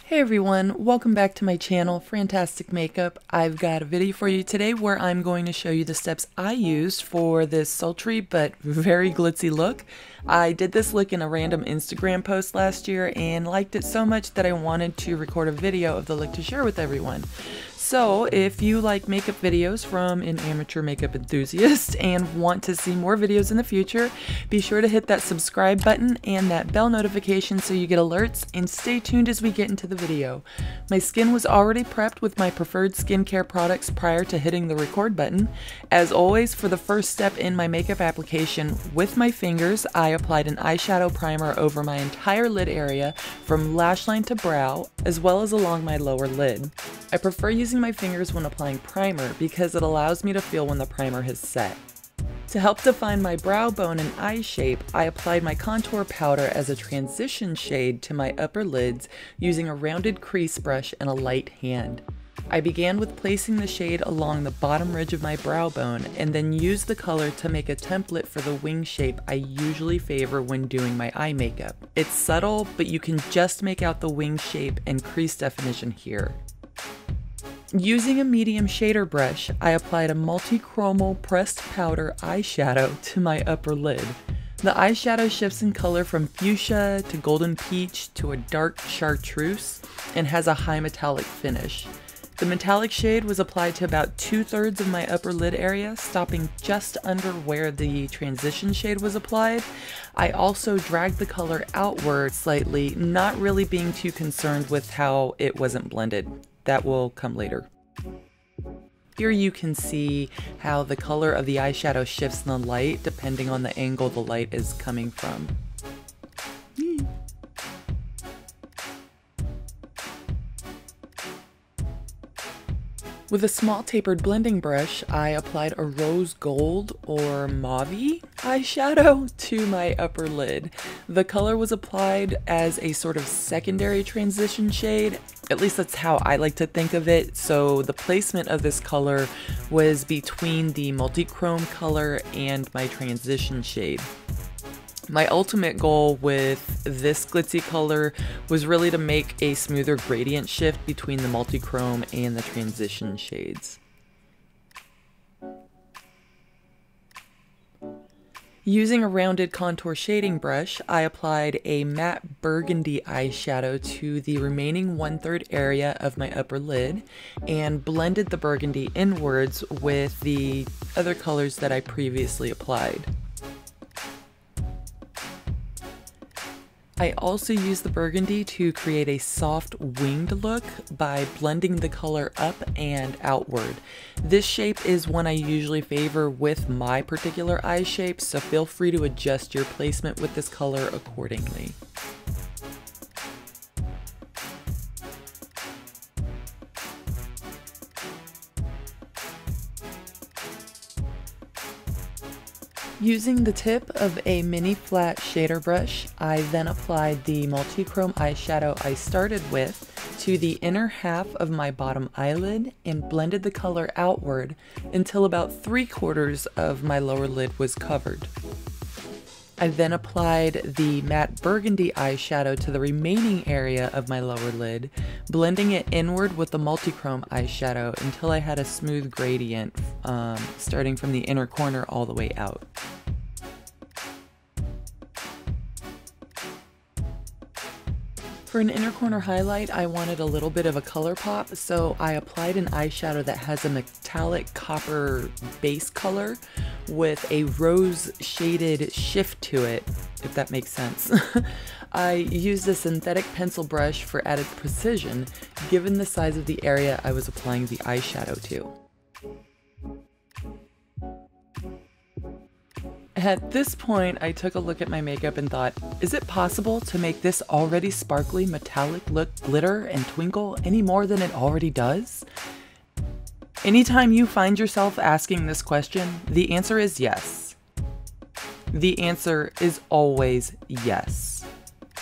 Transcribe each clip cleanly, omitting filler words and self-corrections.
Hey everyone, welcome back to my channel, Frantastic Makeup. I've got a video for you today where I'm going to show you the steps I used for this sultry but very glitzy look. I did this look in a random Instagram post last year and liked it so much that I wanted to record a video of the look to share with everyone. So if you like makeup videos from an amateur makeup enthusiast and want to see more videos in the future, be sure to hit that subscribe button and that bell notification so you get alerts, and stay tuned as we get into the video. My skin was already prepped with my preferred skincare products prior to hitting the record button. As always, for the first step in my makeup application, with my fingers, I applied an eyeshadow primer over my entire lid area from lash line to brow, as well as along my lower lid. I prefer using my fingers when applying primer because it allows me to feel when the primer has set. To help define my brow bone and eye shape, I applied my contour powder as a transition shade to my upper lids using a rounded crease brush and a light hand. I began with placing the shade along the bottom ridge of my brow bone and then used the color to make a template for the wing shape I usually favor when doing my eye makeup. It's subtle, but you can just make out the wing shape and crease definition here. Using a medium shader brush, I applied a Multichrome pressed powder eyeshadow to my upper lid. The eyeshadow shifts in color from fuchsia to golden peach to a dark chartreuse and has a high metallic finish. The metallic shade was applied to about 2/3 of my upper lid area, stopping just under where the transition shade was applied. I also dragged the color outward slightly, not really being too concerned with how it wasn't blended. That will come later. Here you can see how the color of the eyeshadow shifts in the light depending on the angle the light is coming from. With a small tapered blending brush, I applied a rose gold or mauve eyeshadow to my upper lid. The color was applied as a sort of secondary transition shade. At least that's how I like to think of it. So the placement of this color was between the Multichrome color and my transition shade. My ultimate goal with this glitzy color was really to make a smoother gradient shift between the Multichrome and the transition shades. Using a rounded contour shading brush, I applied a matte burgundy eyeshadow to the remaining 1/3 area of my upper lid and blended the burgundy inwards with the other colors that I previously applied. I also used the burgundy to create a soft winged look by blending the color up and outward. This shape is one I usually favor with my particular eye shape, so feel free to adjust your placement with this color accordingly. Using the tip of a mini flat shader brush, I then applied the Multichrome eyeshadow I started with to the inner half of my bottom eyelid and blended the color outward until about 3/4 of my lower lid was covered. I then applied the matte burgundy eyeshadow to the remaining area of my lower lid, blending it inward with the Multichrome eyeshadow until I had a smooth gradient starting from the inner corner all the way out. For an inner corner highlight, I wanted a little bit of a color pop, so I applied an eyeshadow that has a metallic copper base color with a rose shaded shift to it, if that makes sense. I used a synthetic pencil brush for added precision, given the size of the area I was applying the eyeshadow to. At this point, I took a look at my makeup and thought, is it possible to make this already sparkly metallic look glitter and twinkle any more than it already does? Anytime you find yourself asking this question, the answer is yes. The answer is always yes.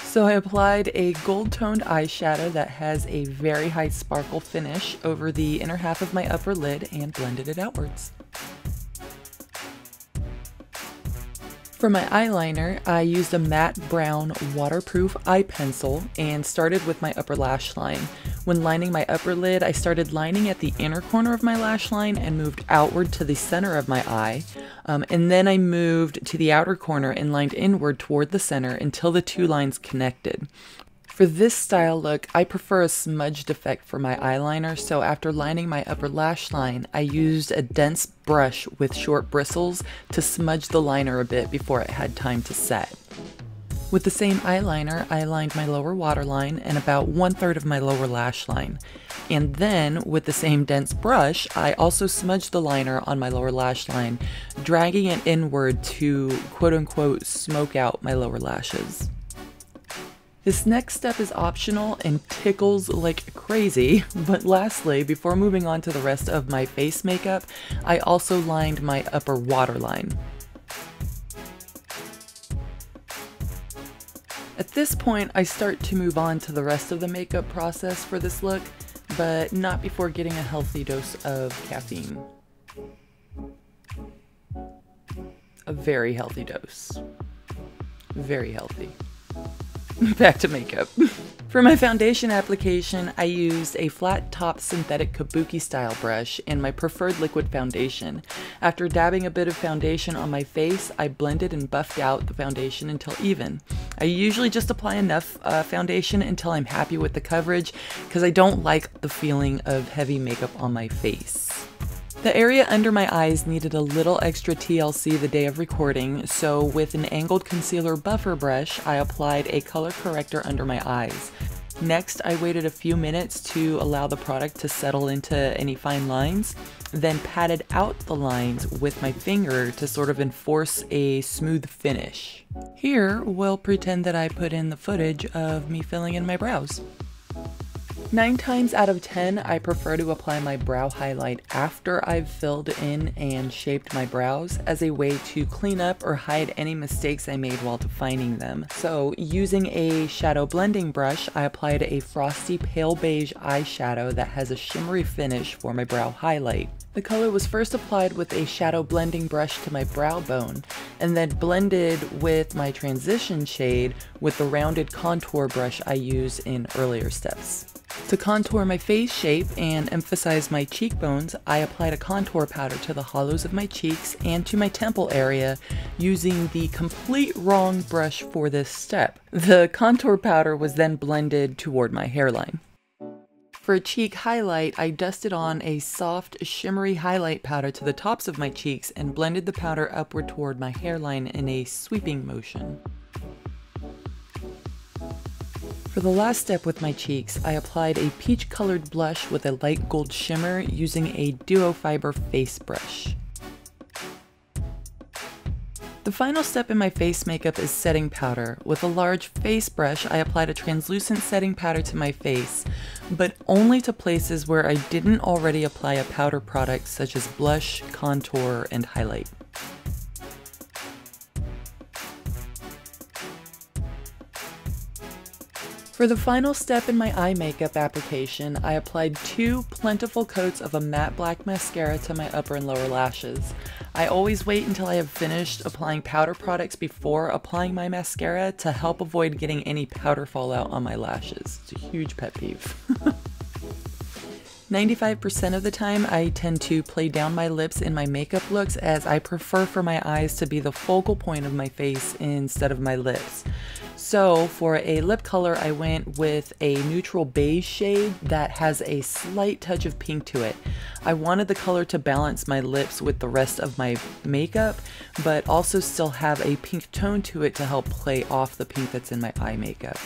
So I applied a gold-toned eyeshadow that has a very high sparkle finish over the inner half of my upper lid and blended it outwards. For my eyeliner, I used a matte brown waterproof eye pencil and started with my upper lash line. When lining my upper lid, I started lining at the inner corner of my lash line and moved outward to the center of my eye. And then I moved to the outer corner and lined inward toward the center until the two lines connected. For this style look, I prefer a smudged effect for my eyeliner, so after lining my upper lash line, I used a dense brush with short bristles to smudge the liner a bit before it had time to set. With the same eyeliner, I lined my lower waterline and about 1/3 of my lower lash line. And then, with the same dense brush, I also smudged the liner on my lower lash line, dragging it inward to quote-unquote smoke out my lower lashes. This next step is optional and tickles like crazy, but lastly, before moving on to the rest of my face makeup, I also lined my upper waterline. At this point, I start to move on to the rest of the makeup process for this look, but not before getting a healthy dose of caffeine. A very healthy dose. Very healthy. Back to makeup. For my foundation application, I used a flat top synthetic kabuki style brush and my preferred liquid foundation. After dabbing a bit of foundation on my face, I blended and buffed out the foundation until even. I usually just apply enough foundation until I'm happy with the coverage because I don't like the feeling of heavy makeup on my face. The area under my eyes needed a little extra TLC the day of recording, so with an angled concealer buffer brush, I applied a color corrector under my eyes. Next, I waited a few minutes to allow the product to settle into any fine lines, then patted out the lines with my finger to sort of enforce a smooth finish. Here, we'll pretend that I put in the footage of me filling in my brows. 9 times out of 10, I prefer to apply my brow highlight after I've filled in and shaped my brows as a way to clean up or hide any mistakes I made while defining them. So using a shadow blending brush, I applied a frosty pale beige eyeshadow that has a shimmery finish for my brow highlight. The color was first applied with a shadow blending brush to my brow bone, and then blended with my transition shade with the rounded contour brush I use in earlier steps. To contour my face shape and emphasize my cheekbones, I applied a contour powder to the hollows of my cheeks and to my temple area using the complete wrong brush for this step. The contour powder was then blended toward my hairline. For a cheek highlight, I dusted on a soft, shimmery highlight powder to the tops of my cheeks and blended the powder upward toward my hairline in a sweeping motion. For the last step with my cheeks, I applied a peach-colored blush with a light gold shimmer using a duo fiber face brush. The final step in my face makeup is setting powder. With a large face brush, I applied a translucent setting powder to my face, but only to places where I didn't already apply a powder product such as blush, contour, and highlight. For the final step in my eye makeup application, I applied 2 plentiful coats of a matte black mascara to my upper and lower lashes. I always wait until I have finished applying powder products before applying my mascara to help avoid getting any powder fallout on my lashes. It's a huge pet peeve. 95% of the time, I tend to play down my lips in my makeup looks as I prefer for my eyes to be the focal point of my face instead of my lips. So for a lip color, I went with a neutral beige shade that has a slight touch of pink to it. I wanted the color to balance my lips with the rest of my makeup, but also still have a pink tone to it to help play off the pink that's in my eye makeup.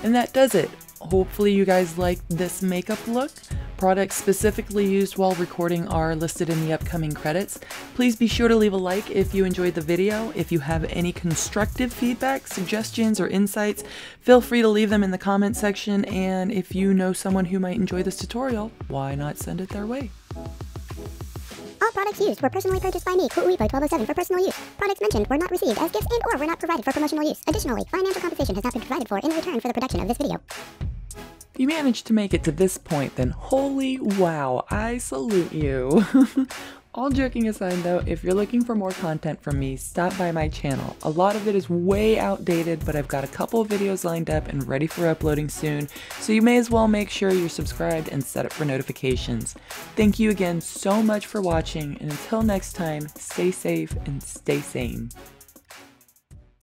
And that does it. Hopefully you guys liked this makeup look. Products specifically used while recording are listed in the upcoming credits. Please be sure to leave a like if you enjoyed the video. If you have any constructive feedback, suggestions, or insights, feel free to leave them in the comment section. And if you know someone who might enjoy this tutorial, why not send it their way? All products used were personally purchased by me, Kuuipo1207, for personal use. Products mentioned were not received as gifts and/or were not provided for promotional use. Additionally, financial compensation has not been provided for in return for the production of this video. If you managed to make it to this point, then holy wow, I salute you. All joking aside though, if you're looking for more content from me, stop by my channel. A lot of it is way outdated, but I've got a couple of videos lined up and ready for uploading soon, so you may as well make sure you're subscribed and set up for notifications. Thank you again so much for watching, and until next time, stay safe and stay sane.